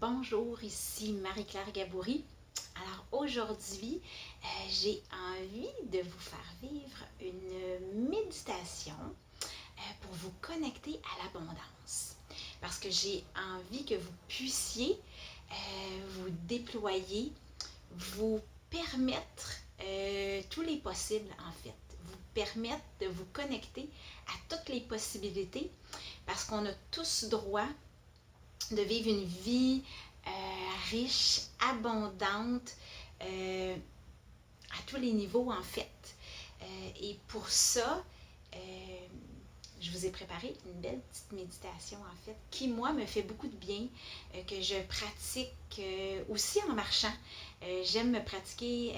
Bonjour, ici Marie-Claire Gaboury. Alors aujourd'hui, j'ai envie de vous faire vivre une méditation pour vous connecter à l'abondance. Parce que j'ai envie que vous puissiez vous déployer, vous permettre tous les possibles en fait. Vous permettre de vous connecter à toutes les possibilités parce qu'on a tous droit de vivre une vie riche, abondante, à tous les niveaux en fait. Et pour ça, je vous ai préparé une belle petite méditation en fait, qui moi me fait beaucoup de bien, que je pratique aussi en marchant. J'aime la pratiquer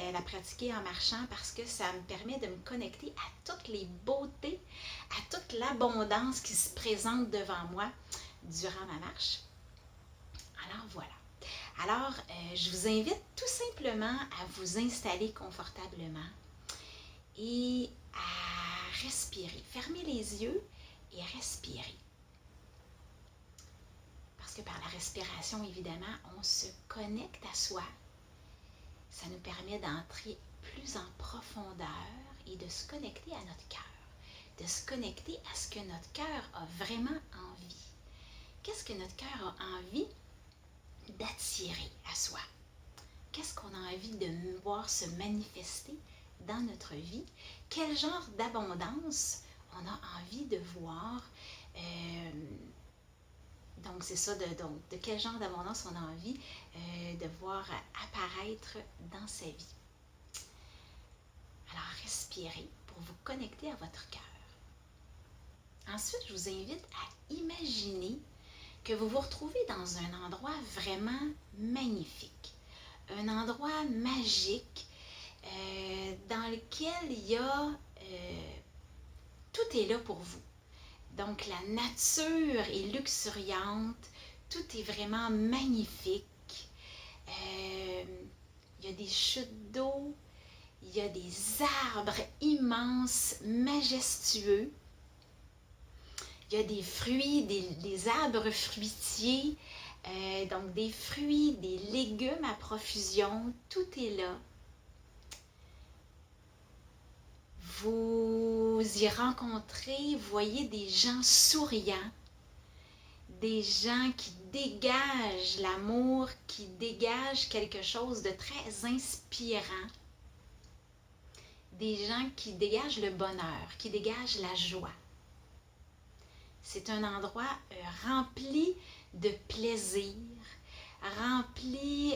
en marchant parce que ça me permet de me connecter à toutes les beautés, à toute l'abondance qui se présente devant moi durant ma marche. Alors voilà. Alors, je vous invite tout simplement à vous installer confortablement et à respirer. Fermez les yeux et respirez. Parce que par la respiration, évidemment, on se connecte à soi. Ça nous permet d'entrer plus en profondeur et de se connecter à notre cœur. De se connecter à ce que notre cœur a vraiment envie. Qu'est-ce que notre cœur a envie d'attirer à soi? Qu'est-ce qu'on a envie de voir se manifester dans notre vie? Quel genre d'abondance on a envie de voir? Donc, c'est ça, de quel genre d'abondance on a envie de voir apparaître dans sa vie. Alors, respirez pour vous connecter à votre cœur. Ensuite, je vous invite à imaginer que vous vous retrouvez dans un endroit vraiment magnifique. Un endroit magique dans lequel il y a tout est là pour vous. Donc la nature est luxuriante, tout est vraiment magnifique. Il y a des chutes d'eau, il y a des arbres immenses, majestueux. Il y a des fruits, des arbres fruitiers, donc des fruits, des légumes à profusion, tout est là. Vous y rencontrez, vous voyez des gens souriants, des gens qui dégagent l'amour, qui dégagent quelque chose de très inspirant, des gens qui dégagent le bonheur, qui dégagent la joie. C'est un endroit rempli de plaisir, rempli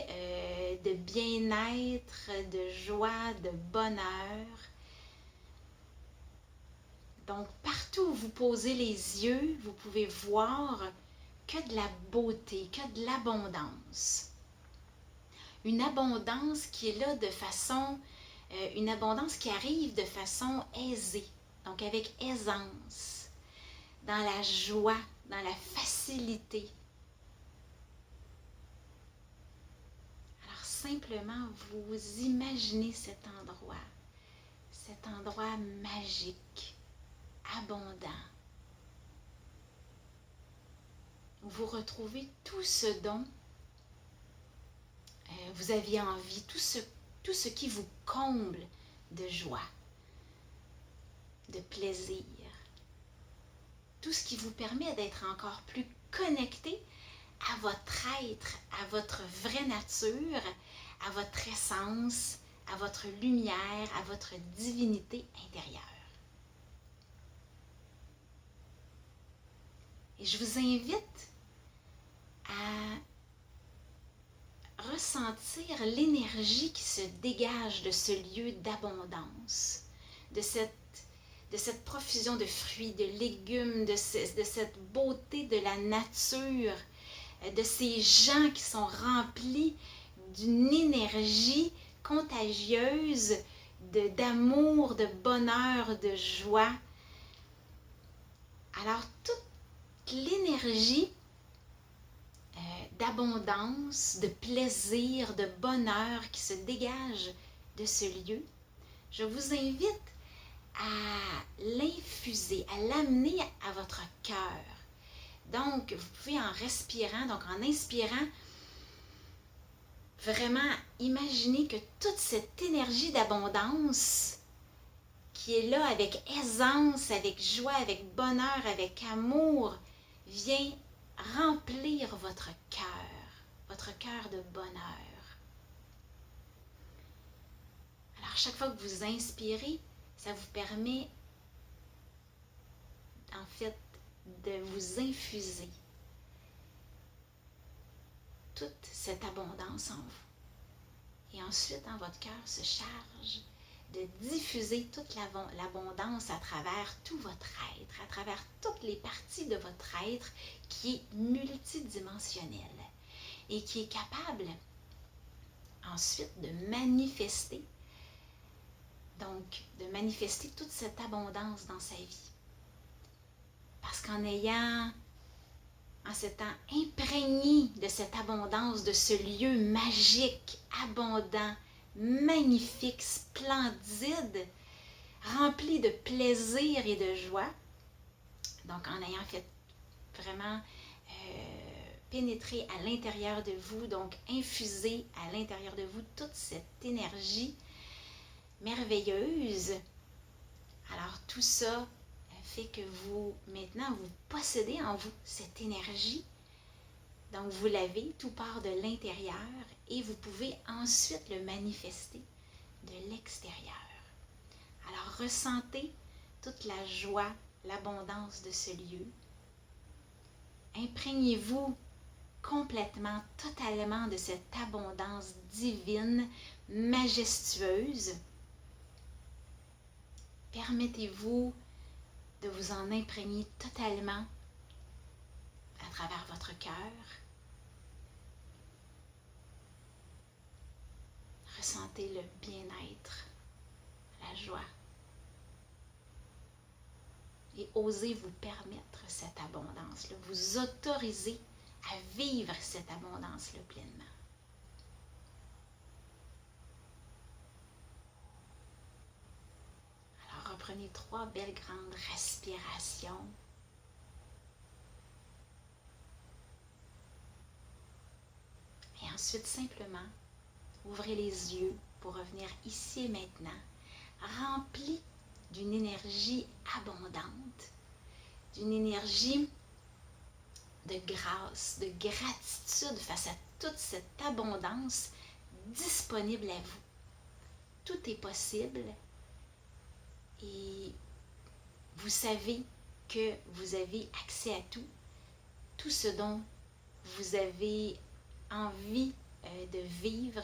de bien-être, de joie, de bonheur. Donc, partout où vous posez les yeux, vous pouvez voir que de la beauté, que de l'abondance. Une abondance qui est là de façon, une abondance qui arrive de façon aisée, donc avec aisance, dans la joie, dans la facilité. Alors, simplement, vous imaginez cet endroit magique, abondant, où vous retrouvez tout ce dont vous aviez envie, tout ce qui vous comble de joie, de plaisir, tout ce qui vous permet d'être encore plus connecté à votre être, à votre vraie nature, à votre essence, à votre lumière, à votre divinité intérieure. Et je vous invite à ressentir l'énergie qui se dégage de ce lieu d'abondance, de cette profusion de fruits, de légumes, de cette beauté de la nature, de ces gens qui sont remplis d'une énergie contagieuse, d'amour, de bonheur, de joie. Alors, toute l'énergie d'abondance, de plaisir, de bonheur qui se dégage de ce lieu, je vous invite à l'infuser, à l'amener à votre cœur. Donc, vous pouvez en respirant, donc en inspirant, vraiment imaginer que toute cette énergie d'abondance qui est là avec aisance, avec joie, avec bonheur, avec amour, vient remplir votre cœur de bonheur. Alors, chaque fois que vous inspirez, ça vous permet, en fait, de vous infuser toute cette abondance en vous. Et ensuite, votre cœur se charge de diffuser toute l'abondance à travers tout votre être, à travers toutes les parties de votre être qui est multidimensionnel et qui est capable ensuite de manifester, donc de manifester toute cette abondance dans sa vie. Parce en s'étant imprégné de cette abondance, de ce lieu magique, abondant, magnifique, splendide, rempli de plaisir et de joie. Donc, en ayant fait vraiment pénétrer à l'intérieur de vous, donc infuser à l'intérieur de vous toute cette énergie merveilleuse. Alors, tout ça fait que maintenant, vous possédez en vous cette énergie. Donc, vous l'avez, tout part de l'intérieur et vous pouvez ensuite le manifester de l'extérieur. Alors, ressentez toute la joie, l'abondance de ce lieu. Imprégnez-vous complètement, totalement de cette abondance divine, majestueuse. Permettez-vous de vous en imprégner totalement à travers votre cœur. Ressentez le bien-être, la joie. Et osez vous permettre cette abondance-là, vous autorisez à vivre cette abondance-là pleinement. Alors reprenez 3 belles grandes respirations. Et ensuite simplement, ouvrez les yeux pour revenir ici et maintenant, rempli d'une énergie abondante, d'une énergie de grâce, de gratitude face à toute cette abondance disponible à vous. Tout est possible et vous savez que vous avez accès à tout ce dont vous avez envie de vivre,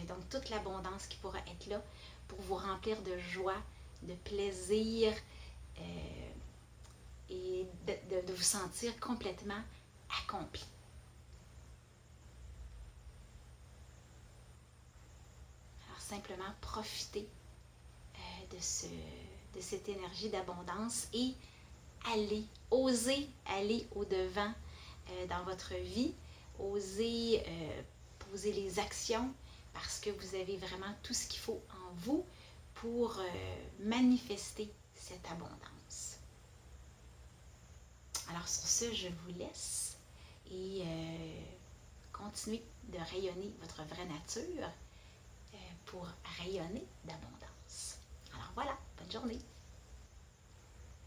donc toute l'abondance qui pourra être là pour vous remplir de joie, de plaisir et de vous sentir complètement accompli. Alors simplement profitez de cette énergie d'abondance et osez aller au-devant dans votre vie, osez poser les actions parce que vous avez vraiment tout ce qu'il faut en vous pour manifester cette abondance. Alors sur ce, je vous laisse et continuez de rayonner votre vraie nature pour rayonner d'abondance. Alors voilà, bonne journée!